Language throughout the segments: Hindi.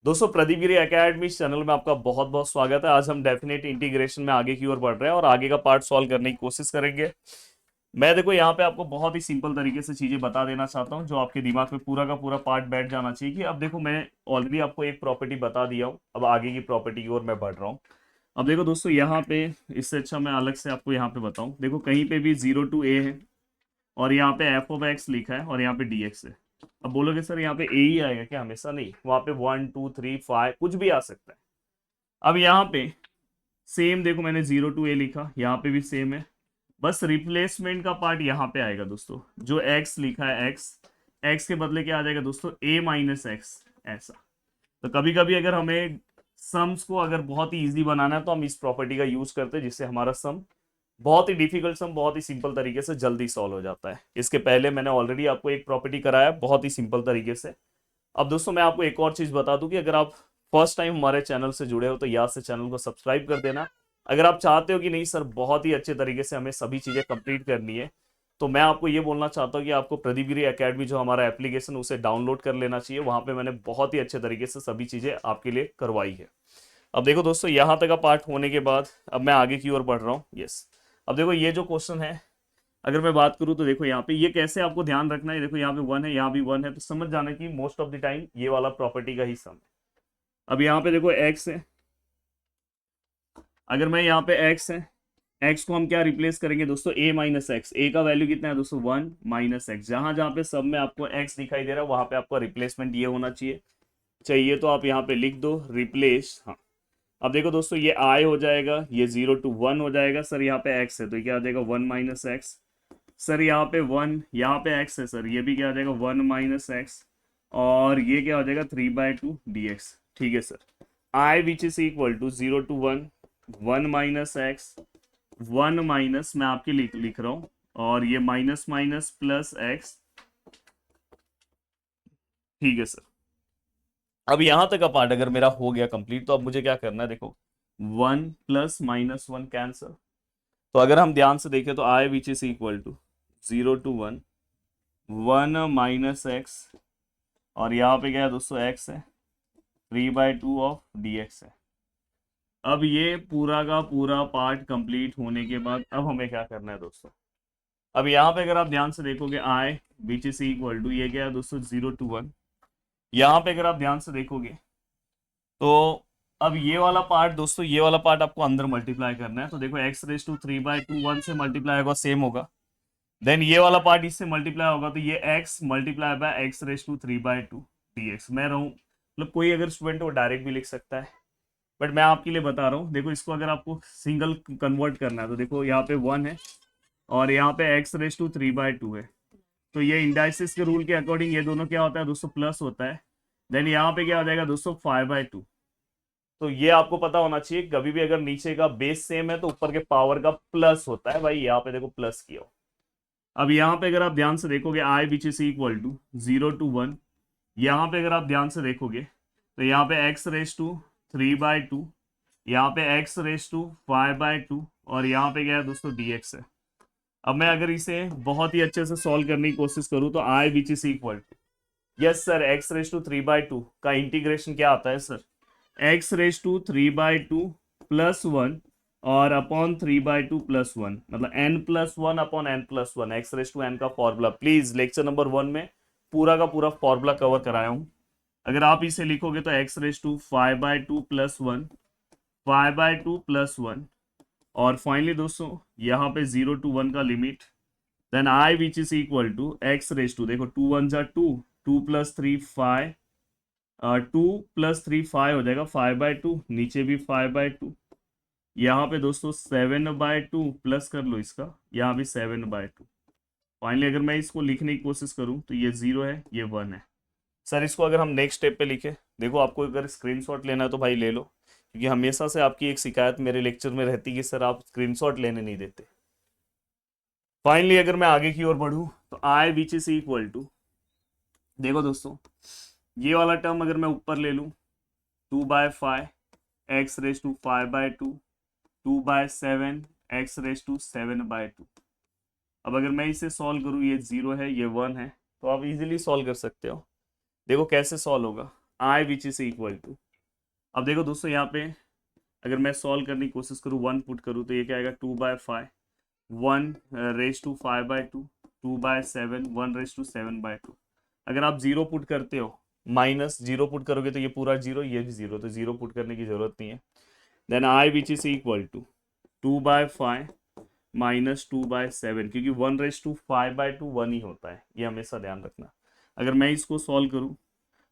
दोस्तों प्रदीप गिरी एकेडमी चैनल में आपका बहुत बहुत स्वागत है। आज हम डेफिनेट इंटीग्रेशन में आगे की ओर बढ़ रहे हैं और आगे का पार्ट सॉल्व करने की कोशिश करेंगे। मैं देखो यहाँ पे आपको बहुत ही सिंपल तरीके से चीजें बता देना चाहता हूँ जो आपके दिमाग में पूरा का पूरा पार्ट बैठ जाना चाहिए कि अब देखो मैं ऑलरेडी आपको एक प्रॉपर्टी बता दिया हूँ, अब आगे की प्रॉपर्टी की ओर मैं बढ़ रहा हूँ। अब देखो दोस्तों यहाँ पे इससे अच्छा मैं अलग से आपको यहाँ पे बताऊँ। देखो कहीं पे भी 0 to a है और यहाँ पे f(x) लिखा है और यहाँ पे dx है। अब बोलोगे सर यहाँ पे a ही आएगा क्या? हमेशा नहीं, वहां पे 1 2 3 5 कुछ भी आ सकता है। अब यहाँ पे सेम देखो मैंने 0 to a लिखा, यहाँ पे भी सेम है, बस रिप्लेसमेंट का पार्ट यहाँ पे आएगा दोस्तों। जो x लिखा है x के बदले क्या आ जाएगा दोस्तों? a-x ऐसा। तो कभी कभी अगर हमें सम्स को अगर बहुत ही इजी बनाना है तो हम इस प्रॉपर्टी का यूज करते हैं, जिससे हमारा सम बहुत ही डिफिकल्ट सम बहुत ही सिंपल तरीके से जल्दी सॉल्व हो जाता है। इसके पहले मैंने ऑलरेडी आपको एक प्रॉपर्टी कराया बहुत ही सिंपल तरीके से। अब दोस्तों मैं आपको एक और चीज बता दूं कि अगर आप फर्स्ट टाइम हमारे चैनल से जुड़े हो तो याद से चैनल को सब्सक्राइब कर देना। अगर आप चाहते हो कि नहीं सर बहुत ही अच्छे तरीके से हमें सभी चीजें कंप्लीट करनी है, तो मैं आपको ये बोलना चाहता हूँ कि आपको प्रदीप गिरी एकेडमी जो हमारा एप्लीकेशन उसे डाउनलोड कर लेना चाहिए। वहां पे मैंने बहुत ही अच्छे तरीके से सभी चीजें आपके लिए करवाई है। अब देखो दोस्तों यहाँ तक का पार्ट होने के बाद अब मैं आगे की ओर बढ़ रहा हूँ। यस, अब देखो ये जो क्वेश्चन है अगर मैं बात करूँ तो देखो यहाँ पे ये कैसे आपको ध्यान रखना है। देखो यहाँ पे 1 है, यहाँ भी 1 है, तो समझ जाना कि मोस्ट ऑफ द टाइम ये वाला प्रॉपर्टी का ही सम है। अब यहाँ पे देखो x है, अगर मैं यहाँ पे x है, x को हम क्या रिप्लेस करेंगे दोस्तों? a-x। a का वैल्यू कितना है दोस्तों? 1 - x। जहां जहां पे सब में आपको x दिखाई दे रहा है वहां पे आपका रिप्लेसमेंट ये होना चाहिए। चाहिए तो आप यहाँ पे लिख दो रिप्लेस। हाँ, अब देखो दोस्तों ये i हो जाएगा, ये 0 to 1 हो जाएगा। सर यहाँ पे x है तो क्या आ जाएगा? 1 - x। सर यहाँ पे 1, यहाँ पे x है, सर ये भी क्या आ जाएगा? 1 - x। और ये क्या हो जाएगा? 3/2 dx। ठीक है sir. i which is equal to 0 to 1, 1 - x, 1 minus मैं आपके लिख रहा हूं, और ये माइनस माइनस प्लस x। ठीक है सर। अब यहां तक का पार्ट अगर मेरा हो गया कंप्लीट, तो अब मुझे क्या करना है? देखो 1 + -1 कैंसर। तो अगर हम ध्यान से देखें तो i which is equal to 0 to 1, 1 - x, और यहाँ पे क्या है दोस्तों? x है, 3/2 ऑफ dx है। अब ये पूरा का पूरा पार्ट कंप्लीट होने के बाद अब हमें क्या करना है दोस्तों? अब यहाँ पे अगर आप ध्यान से देखोगे i which is equal to, ये क्या है दोस्तों? 0 to 1। यहाँ पे अगर आप ध्यान से देखोगे तो अब ये वाला पार्ट दोस्तों, ये वाला पार्ट आपको अंदर मल्टीप्लाई करना है। तो देखो x⁻³ 1 से मल्टीप्लाई होगा, सेम होगा। देन ये वाला पार्ट इससे मल्टीप्लाई होगा, तो ये x multiply by x⁻³ dx। मैं रहूं मतलब कोई अगर स्टूडेंट वो डायरेक्ट भी लिख सकता है, बट मैं आपके लिए बता रहा हूँ। देखो इसको अगर आपको सिंगल कन्वर्ट करना है तो देखो यहाँ पे 1 है और यहाँ पे x⁻³ है। तो ये इंडाइसिस के रूल के अकॉर्डिंग ये दोनों क्या होता है दोस्तों? प्लस होता है। देन यहाँ पे क्या हो जाएगा दोस्तों? 5/2। तो ये आपको पता होना चाहिए, कभी भी अगर नीचे का बेस सेम है तो ऊपर के पावर का प्लस होता है। भाई यहाँ पे देखो प्लस किया हो। अब यहाँ पे अगर आप ध्यान से देखोगे i which is equal to 0 to 1, यहाँ पे अगर आप ध्यान से देखोगे तो यहाँ पे x⁻³ यहाँ पे x⁻5/2 और यहाँ पे क्या है दोस्तों? dx है। अब मैं अगर इसे बहुत ही अच्छे से सॉल्व करने की कोशिश करूँ तो i which is equal to, yes sir, x⁻³ का इंटीग्रेशन क्या आता है सर? x⁻³ +1 और अपॉन 3/2 + 1, मतलब n+1 अपॉन n+1, x⁻n का फॉर्मूला। प्लीज लेक्चर नंबर 1 में पूरा का पूरा फॉर्मूला कवर कराया हूं। अगर आप इसे लिखोगे तो x⁻5/2 + 1, 5/2 + 1, और फाइनली दोस्तों यहाँ पे 0 to 1 का limit. Then i which is equal to x⁻, देखो 2 1 जा 2, 2 + 3 5, 2 + 3 5 हो जाएगा, 5/2, नीचे भी 5/2। यहाँ पे दोस्तों 7/2 प्लस कर लो इसका, यहाँ भी 7/2। फाइनली अगर मैं इसको लिखने की कोशिश करूँ तो ये 0 है, ये 1 है। सर इसको अगर हम नेक्स्ट स्टेप पे लिखे, देखो आपको अगर स्क्रीनशॉट लेना है तो भाई ले लो, क्योंकि हमेशा से आपकी एक शिकायत मेरे लेक्चर में रहती है कि सर आप स्क्रीनशॉट लेने नहीं देते। फाइनली अगर मैं आगे की ओर बढ़ूँ तो i which is equal to, देखो दोस्तों ये वाला टर्म अगर मैं ऊपर ले लूँ 2/5 x⁻5/2, 2/7 x⁻7/2। अब अगर मैं इसे सॉल्व करूँ, ये 0 है, ये 1 है, तो आप इजीली सॉल्व कर सकते हो। देखो कैसे सॉल्व होगा। आई विच इज इक्वल टू, अब देखो दोस्तों यहाँ पे अगर मैं सॉल्व करने की कोशिश करूँ, 1 पुट करूँ तो ये क्या आएगा 2/5, 1 रेज टू 5/2, 2/7, 1 रेज टू 7/2। अगर आप जीरो पुट करते हो, माइनस जीरो पुट करोगे तो ये पूरा जीरो, ये भी जीरो, तो जीरो पुट करने की जरूरत नहीं है। Then I which is equal to 2/5 -2/7, क्योंकि 1/5/2 1 ही होता है, ये हमेशा ध्यान रखना। अगर मैं इसको सॉल्व करूँ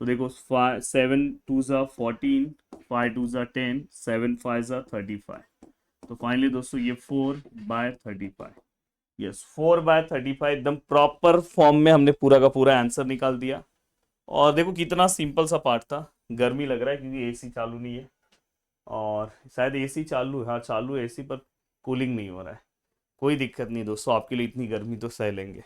तो देखो 7 2 ज़ा 14, 5 2 ज़ा 10, 7 5 ज़ा 35। तो फाइनली दोस्तों ये 4/35, यस 4/35 एकदम प्रॉपर फॉर्म में हमने पूरा का पूरा आंसर निकाल दिया। और देखो कितना सिंपल सा पार्ट था। गर्मी लग रहा है क्योंकि एसी चालू नहीं है, और शायद एसी चालू है, हाँ चालू है एसी, पर कूलिंग नहीं हो रहा है। कोई दिक्कत नहीं दोस्तों, आपके लिए इतनी गर्मी तो सह लेंगे।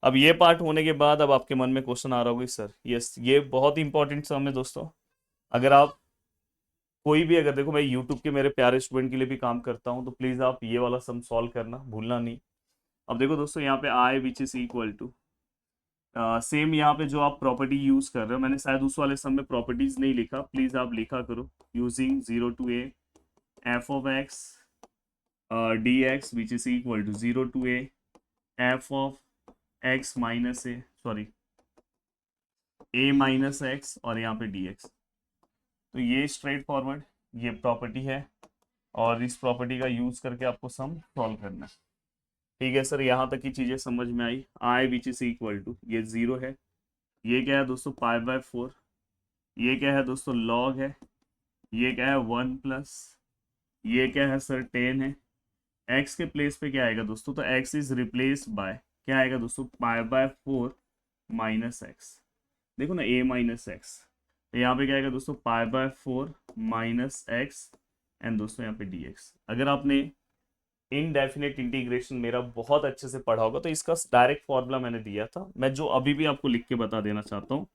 अब ये पार्ट होने के बाद अब आपके मन में क्वेश्चन आ रहा होगा सर, यस ये बहुत इंपॉर्टेंट सम है दोस्तों। अगर आप कोई भी, अगर देखो मैं यूट्यूब के मेरे प्यारे स्टूडेंट के लिए भी काम करता हूँ, तो प्लीज़ आप ये वाला सम सॉल्व करना भूलना नहीं। अब देखो दोस्तों यहाँ पे I which is equal to, same यहाँ पे जो आप प्रॉपर्टी यूज कर रहे हो, मैंने शायद उस वाले सम में प्रॉपर्टीज नहीं लिखा, प्लीज आप लिखा करो। Using 0 to a f of x d x which is equal to 0 to a f of x minus a, sorry a minus x, और यहाँ पे डी एक्स। तो ये स्ट्रेट फॉरवर्ड ये प्रॉपर्टी है, और इस प्रॉपर्टी का यूज करके आपको सम सॉल्व करना है। ठीक है सर, यहाँ तक की चीजें समझ में आई। आई विच इज इक्वल टू, ये जीरो है, ये क्या है दोस्तों π/4, ये क्या है दोस्तों लॉग है, ये क्या है 1+, ये क्या है सर 10 है। एक्स के प्लेस पे क्या आएगा दोस्तों, तो एक्स इज रिप्लेस बाय क्या आएगा दोस्तों π/4 माइनस एक्स। देखो ना a माइनस एक्स, तो यहाँ पे क्या आएगा दोस्तों π/4 माइनस एक्स, एंड दोस्तों यहाँ पे dx। अगर आपने इनडेफिनेट इंटीग्रेशन मेरा बहुत अच्छे से पढ़ा होगा तो इसका डायरेक्ट फॉर्मूला मैंने दिया था, मैं जो अभी भी आपको लिख के बता देना चाहता हूँ।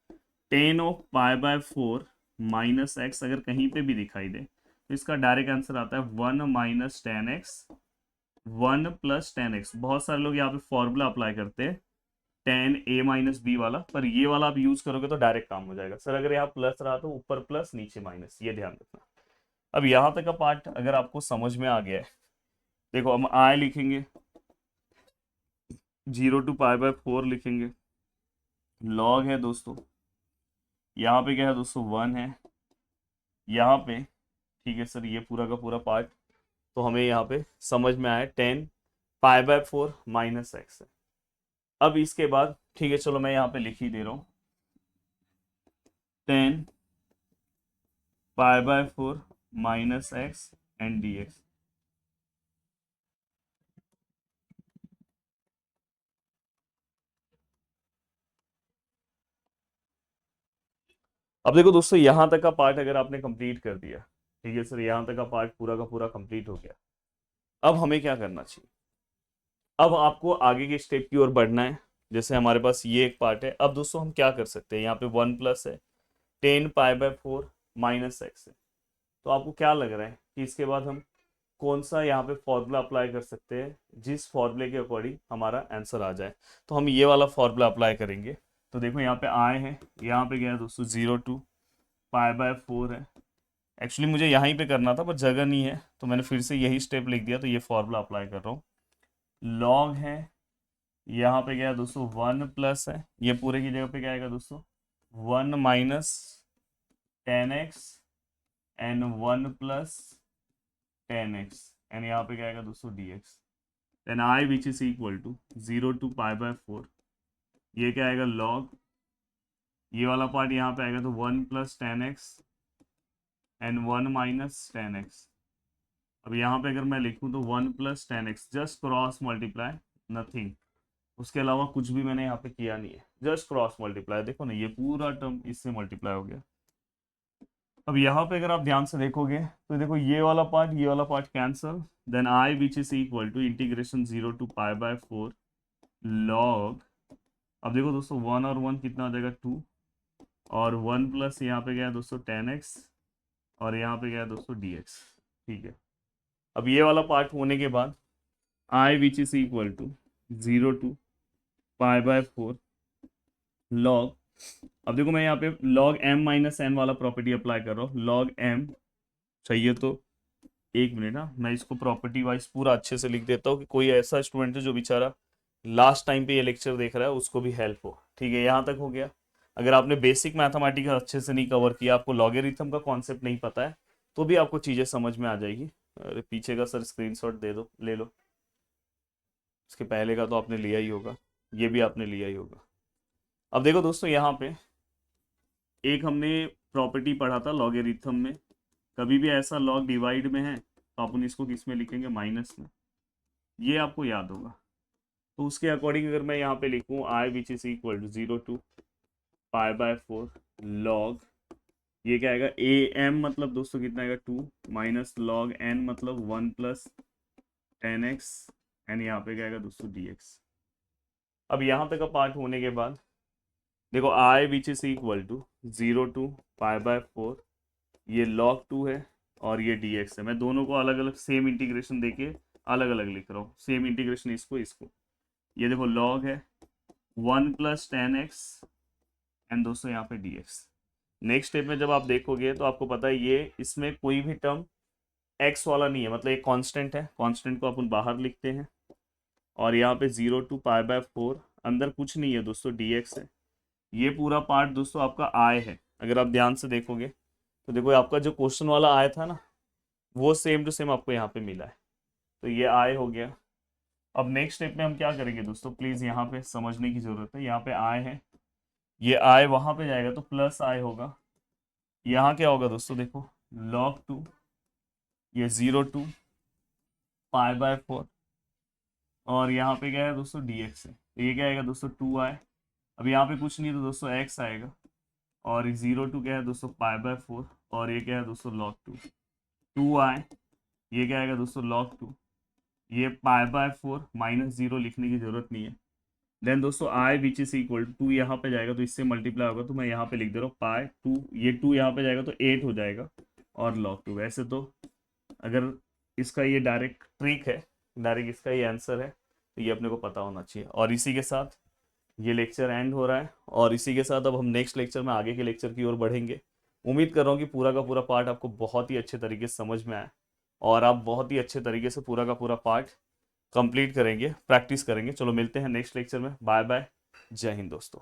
10 of π/4 माइनस एक्स अगर कहीं पे भी दिखाई दे तो इसका डायरेक्ट आंसर आता है 1 - 10x, 1 + 10x। बहुत सारे लोग यहाँ पे फॉर्मूला अप्लाई करते हैं 10a - b वाला, पर ये वाला आप यूज करोगे तो डायरेक्ट काम हो जाएगा। सर अगर यहाँ प्लस रहा तो ऊपर प्लस नीचे माइनस, ये ध्यान रखना। अब यहाँ तक का पार्ट अगर आपको समझ में आ गया है, देखो हम आई लिखेंगे, 0 to π/4 लिखेंगे, लॉग है दोस्तों, यहाँ पे क्या है दोस्तों 1 है, यहाँ पे ठीक है सर ये पूरा का पूरा पार्ट, तो हमें यहाँ पे समझ में आया 10 π/4 माइनस एक्स है। अब इसके बाद ठीक है चलो मैं यहाँ पे लिख ही दे रहा हूँ 10 π/4 minus x and d x. अब देखो दोस्तों यहाँ तक का पार्ट अगर आपने कंप्लीट कर दिया, ठीक है सर यहाँ तक का पार्ट पूरा का पूरा कंप्लीट हो गया। अब हमें क्या करना चाहिए, अब आपको आगे के स्टेप की ओर बढ़ना है। जैसे हमारे पास ये एक पार्ट है, अब दोस्तों हम क्या कर सकते हैं, यहाँ पे 1+ है, 10 π/4 माइनस एक्स है। तो आपको क्या लग रहा है कि इसके बाद हम कौन सा यहाँ पे फॉर्मूला अप्लाई कर सकते हैं जिस फॉर्मूले के अकॉर्डिंग हमारा आंसर आ जाए। तो हम ये वाला फॉर्मूला अप्लाई करेंगे। तो देखो यहाँ पे आए हैं, यहाँ पे गया दोस्तों 0 to π/4 है। एक्चुअली मुझे यहीं पे करना था पर जगह नहीं है, तो मैंने फिर से यही स्टेप लिख दिया, तो ये फॉर्मूला अप्लाई कर रहा हूँ। लॉग है, यहाँ पे क्या है दोस्तों 1+ है, ये पूरे की जगह पे क्या आएगा दोस्तों 1 - 10x एंड 1 + 10x, एंड यहाँ पे क्या आएगा दोस्तों dx। Then I which is equal to 0 to π/4, ये क्या आएगा लॉग, ये वाला पार्ट यहाँ पे आएगा तो 1 + 10x एंड 1 - 10x। अब यहाँ पे अगर मैं लिखूँ तो 1 + 10x, just cross multiply, nothing, उसके अलावा कुछ भी मैंने यहाँ पे किया नहीं है, जस्ट क्रॉस मल्टीप्लाई। देखो ना ये पूरा टर्म इससे मल्टीप्लाई हो गया। अब यहाँ पे अगर आप ध्यान से देखोगे तो देखो ये वाला part cancel, then I which is equal to integration 0 to π/4 log. अब देखो दोस्तों 1 और 1 कितना हो जाएगा 2, और 1+ यहाँ पे गया दोस्तों 10x, और यहाँ पे गया दोस्तों dx। ठीक है, अब ये वाला पार्ट होने के बाद I which is equal to 0 to π/4 log अब देखो मैं यहाँ पे log m माइनस एन वाला प्रॉपर्टी अप्लाई कर रहा हूँ। log m चाहिए तो एक मिनट ना, मैं इसको प्रॉपर्टी वाइज पूरा अच्छे से लिख देता हूँ कि कोई ऐसा स्टूडेंट है जो बेचारा लास्ट टाइम पे ये लेक्चर देख रहा है उसको भी हेल्प हो। ठीक है, यहाँ तक हो गया। अगर आपने बेसिक मैथमेटिक्स अच्छे से नहीं कवर किया, आपको लॉगरिथम का कॉन्सेप्ट नहीं पता है, तो भी आपको चीज़ें समझ में आ जाएगी। अरे पीछे का सर स्क्रीनशॉट दे दो, ले लो। इसके पहले का तो आपने लिया ही होगा, ये भी आपने लिया ही होगा। अब देखो दोस्तों, यहाँ पे एक हमने प्रॉपर्टी पढ़ा था लॉगरिथम में, कभी भी ऐसा लॉग डिवाइड में है तो अपन इसको किस में लिखेंगे, माइनस में। ये आपको याद होगा। तो उसके अकॉर्डिंग अगर मैं यहाँ पे लिखूँ I which is equal to 0 to π/4 log, ये क्या आएगा, ए एम मतलब दोस्तों कितना आएगा 2 माइनस लॉग एन मतलब 1 प्लस 10x एंड यहाँ पे क्या आएगा दोस्तों dx। अब यहाँ तक का पार्ट होने के बाद देखो I which is equal to 0 to π/4, ये log 2 है और ये dx है। मैं दोनों को अलग अलग सेम इंटीग्रेशन देके अलग अलग लिख रहा हूँ, सेम इंटीग्रेशन इसको इसको। ये देखो log है 1 प्लस 10x एंड दोस्तों यहाँ पे dx। नेक्स्ट स्टेप में जब आप देखोगे तो आपको पता है ये इसमें कोई भी टर्म x वाला नहीं है, मतलब एक कांस्टेंट है, कांस्टेंट को अपन बाहर लिखते हैं। और यहाँ पे 0 to π/4 अंदर कुछ नहीं है दोस्तों, dx है। ये पूरा पार्ट दोस्तों आपका i है। अगर आप ध्यान से देखोगे तो देखो आपका जो क्वेश्चन वाला i था ना, वो सेम टू सेम आपको यहाँ पे मिला है। तो ये i हो गया। अब नेक्स्ट स्टेप में हम क्या करेंगे दोस्तों, प्लीज़ यहाँ पे समझने की ज़रूरत है। यहाँ पे i है, ये i वहाँ पे जाएगा तो प्लस i होगा। यहाँ क्या होगा दोस्तों, देखो log 2, ये 0 to π/4 और यहाँ पे क्या है दोस्तों dx है। तो ये क्या आएगा दोस्तों 2i। अब यहाँ पे कुछ नहीं है तो दोस्तों x आएगा और 0 to क्या है दोस्तों π/4 और ये क्या है दोस्तों log 2i। ये क्या आएगा दोस्तों log 2, ये π/4 माइनस 0 लिखने की जरूरत नहीं है। देन दोस्तों i which is equal to यहाँ पे जाएगा तो इससे मल्टीप्लाई होगा, तो मैं यहाँ पे लिख दे रहा हूँ पाई 2, ये 2 यहाँ पे जाएगा तो 8 हो जाएगा और log 2। वैसे तो अगर इसका ये डायरेक्ट ट्रिक है, डायरेक्ट इसका ये आंसर है, तो ये अपने को पता होना चाहिए। और इसी के साथ ये लेक्चर एंड हो रहा है और इसी के साथ अब हम नेक्स्ट लेक्चर में आगे के लेक्चर की ओर बढ़ेंगे। उम्मीद कर रहा हूँ कि पूरा का पूरा पार्ट आपको बहुत ही अच्छे तरीके से समझ में आए और आप बहुत ही अच्छे तरीके से पूरा का पूरा पार्ट कंप्लीट करेंगे, प्रैक्टिस करेंगे। चलो मिलते हैं नेक्स्ट लेक्चर में। बाय बाय, जय हिंद दोस्तों।